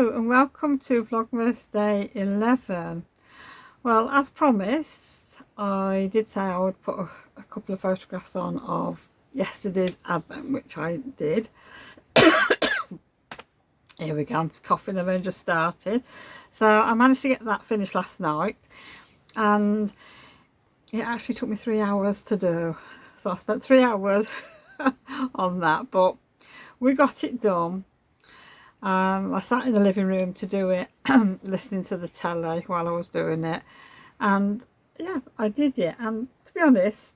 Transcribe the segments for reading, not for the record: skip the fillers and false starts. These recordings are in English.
Hello and welcome to Vlogmas Day 11. Well, as promised, I did say I would put a couple of photographs on of yesterday's advent, which I did. Here we go, I'm coughing, I've only just started. So I managed to get that finished last night and it actually took me 3 hours to do. So I spent 3 hours on that, but we got it done. I sat in the living room to do it, listening to the telly while I was doing it, and yeah, I did it. And to be honest,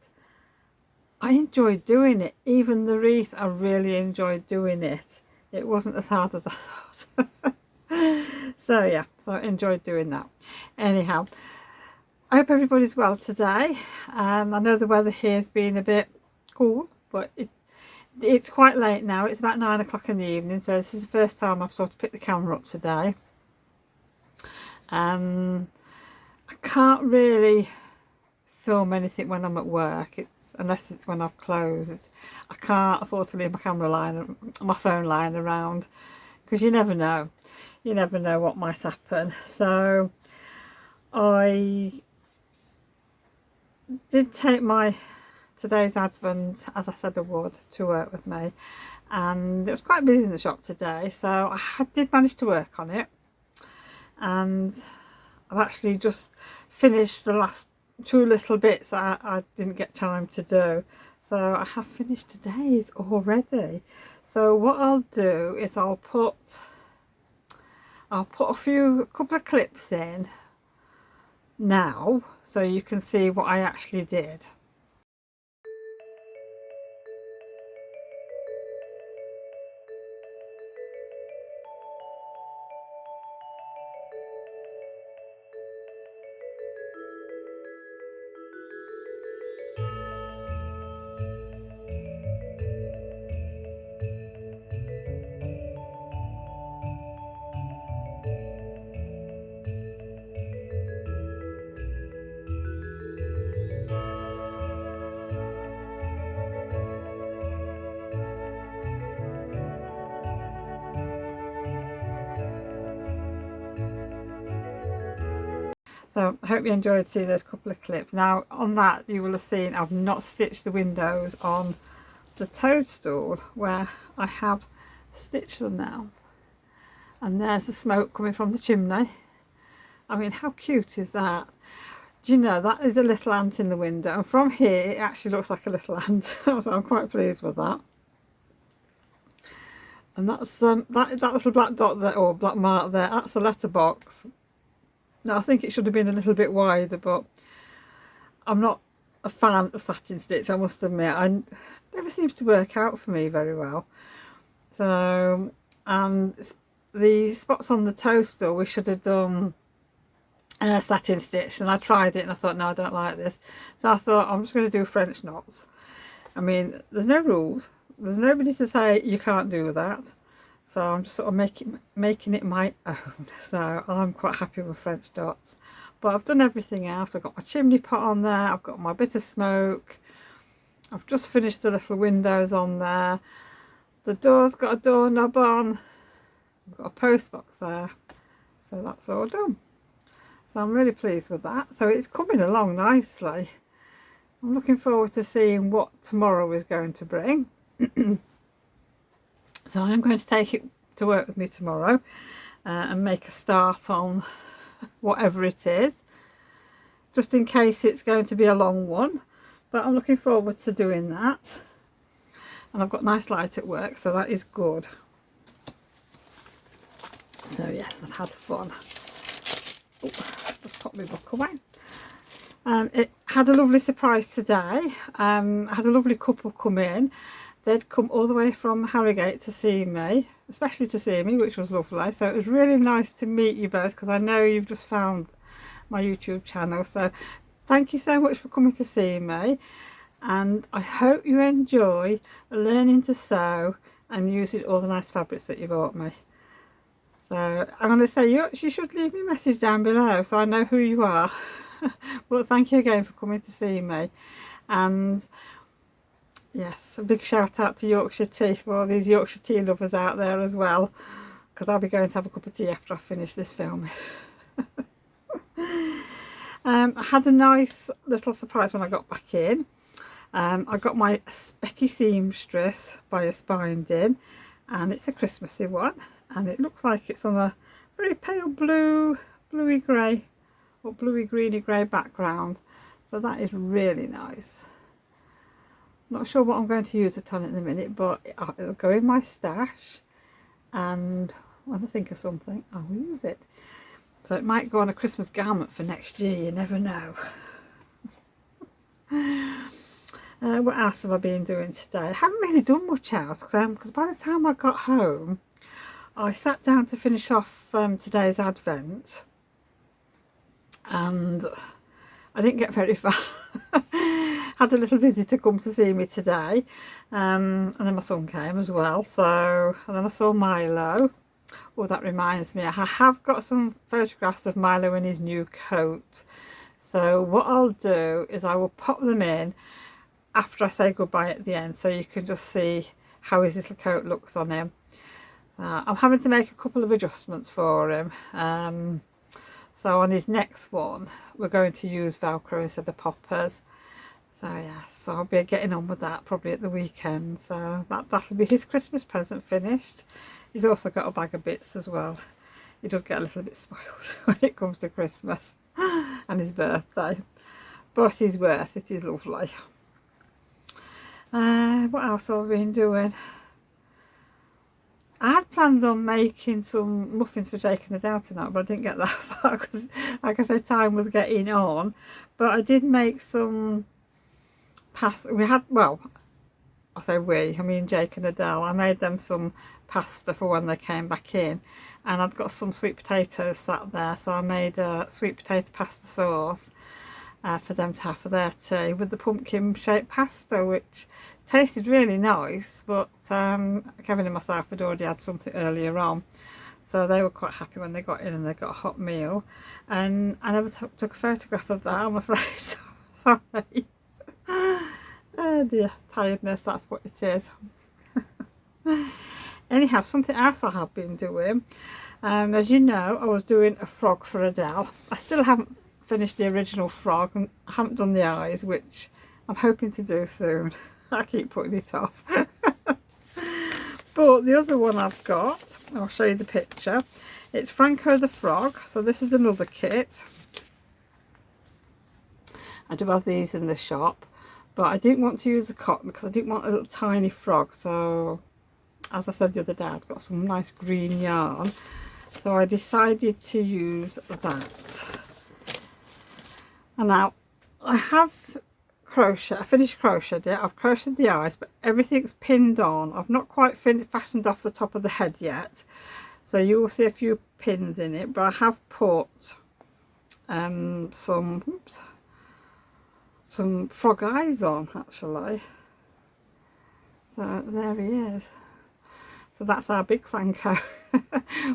I enjoyed doing it. Even the wreath, I really enjoyed doing it. It wasn't as hard as I thought. So yeah, so I enjoyed doing that. Anyhow, I hope everybody's well today. I know the weather here has been a bit cool, but it's quite late now. It's about 9 o'clock in the evening, so this is the first time I've sort of picked the camera up today. I can't really film anything when I'm at work, unless it's when I've closed. I can't afford to leave my my phone lying around, because you never know what might happen. So I did take today's advent, as I said I would, to work with me, and it was quite busy in the shop today, so I did manage to work on it, and I've actually just finished the last two little bits that I didn't get time to do. So I have finished today's already. So what I'll do is I'll put a couple of clips in now so you can see what I actually did. So I hope you enjoyed seeing those couple of clips. Now on that you will have seen I've not stitched the windows on the toadstool, where I have stitched them now. And there's the smoke coming from the chimney. I mean, how cute is that? Do you know, that is a little ant in the window, and from here it actually looks like a little ant. So I'm quite pleased with that. And that's that little black dot there, or black mark there, that's a letterbox. Now I think it should have been a little bit wider, but I'm not a fan of satin stitch, I must admit. It never seems to work out for me very well. So, and the spots on the toadstool, we should have done satin stitch, and I tried it and I thought, no, I don't like this. So I thought, I'm just going to do French knots. I mean, there's no rules, there's nobody to say you can't do that. So I'm just sort of making it my own. So I'm quite happy with French dots. But I've done everything else. I've got my chimney pot on there. I've got my bit of smoke. I've just finished the little windows on there. The door's got a doorknob on. I've got a post box there. So that's all done. So I'm really pleased with that. So it's coming along nicely. I'm looking forward to seeing what tomorrow is going to bring. So I'm going to take it to work with me tomorrow and make a start on whatever it is, just in case it's going to be a long one. But I'm looking forward to doing that. And I've got nice light at work, so that is good. So yes, I've had fun. Oh, just pop my book away. It had a lovely surprise today. I had a lovely couple come in. They'd come all the way from Harrogate to see me, especially to see me, which was lovely. So it was really nice to meet you both, because I know you've just found my YouTube channel. So thank you so much for coming to see me, and I hope you enjoy learning to sew and using all the nice fabrics that you bought me. So I'm going to say you should leave me a message down below so I know who you are. But thank you again for coming to see me. And yes, a big shout out to Yorkshire tea, for all these Yorkshire tea lovers out there as well. because I'll be going to have a cup of tea after I finish this filming. I had a nice little surprise when I got back in. I got my Specky Seamstress by a Binding, and it's a Christmassy one, and it looks like it's on a very pale blue, bluey grey or bluey greeny grey background, so that is really nice. Not sure what I'm going to use it on in a minute, but it'll go in my stash, and when I think of something I will use it. So it might go on a Christmas garment for next year, you never know. What else have I been doing today? I haven't really done much else because by the time I got home I sat down to finish off today's Advent, and I didn't get very far. Had a little visitor come to see me today, and then my son came as well, so, and then I saw Milo. Oh, that reminds me, I have got some photographs of Milo in his new coat, so what I'll do is I will pop them in after I say goodbye at the end, so you can just see how his little coat looks on him. I'm having to make a couple of adjustments for him. So on his next one we're going to use Velcro instead of poppers. So yes, so I'll be getting on with that probably at the weekend. So that'll be his Christmas present finished. He's also got a bag of bits as well. He does get a little bit spoiled when it comes to Christmas and his birthday, but he's worth it. He's lovely. What else have I been doing? I had planned on making some muffins for Jake and Adele tonight, but I didn't get that far because, like I said, time was getting on. But I did make some pasta. We had, well, I say we, I mean Jake and Adele. I made them some pasta for when they came back in, and I'd got some sweet potatoes sat there, so I made a sweet potato pasta sauce for them to have for their tea with the pumpkin shaped pasta, which tasted really nice. But Kevin and myself had already had something earlier on, so they were quite happy when they got in and they got a hot meal. And I never took a photograph of that, I'm afraid. Sorry. Oh dear, tiredness, that's what it is. Anyhow, something else I have been doing, as you know, I was doing a frog for Adele. I still haven't finished the original frog, and I haven't done the eyes, which I'm hoping to do soon. I keep putting it off. But the other one I've got, I'll show you the picture. It's Franco the Frog, so this is another kit. I do have these in the shop, but I didn't want to use the cotton because I didn't want a little tiny frog. So as I said the other day, I've got some nice green yarn, so I decided to use that. And now I have crochet, I finished crocheted it, I've crocheted the eyes, but everything's pinned on. I've not quite fastened off the top of the head yet, so you will see a few pins in it, but I have put some frog eyes on actually. So there he is. So that's our big Franco,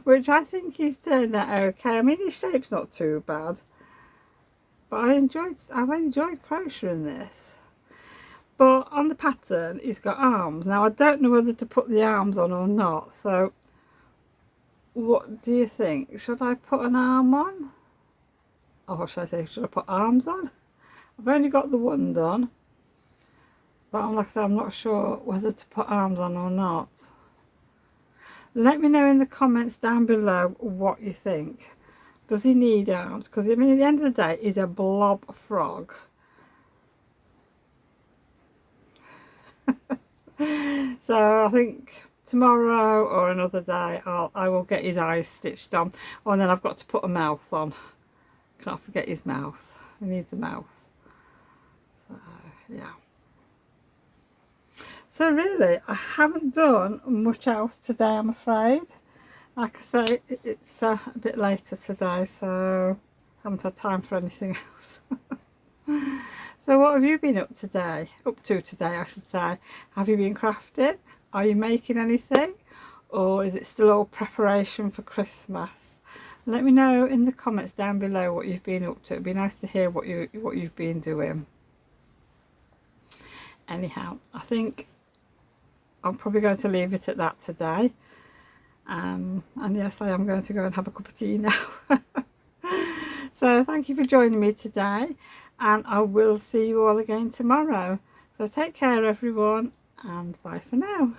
which I think he's turned out okay. I mean, his shape's not too bad, but I've enjoyed crocheting this. But on the pattern he's got arms. Now I don't know whether to put the arms on or not, so what do you think? Should I put an arm on? Or what should I say, should I put arms on? I've only got the one done, but like I said, I'm not sure whether to put arms on or not. Let me know in the comments down below what you think. Does he need arms? Because I mean, at the end of the day, he's a blob frog. So I think tomorrow or another day I will get his eyes stitched on. Oh, and then I've got to put a mouth on. Can't forget his mouth. He needs a mouth. So yeah. So really, I haven't done much else today, I'm afraid. Like I say, it's a bit later today, so I haven't had time for anything else. So what have you been up to today, I should say? Have you been crafting? Are you making anything? Or is it still all preparation for Christmas? Let me know in the comments down below what you've been up to. It'd be nice to hear what you've been doing. Anyhow, I think I'm probably going to leave it at that today. And yes, I am going to go and have a cup of tea now. So thank you for joining me today, and I will see you all again tomorrow. So take care everyone, and bye for now.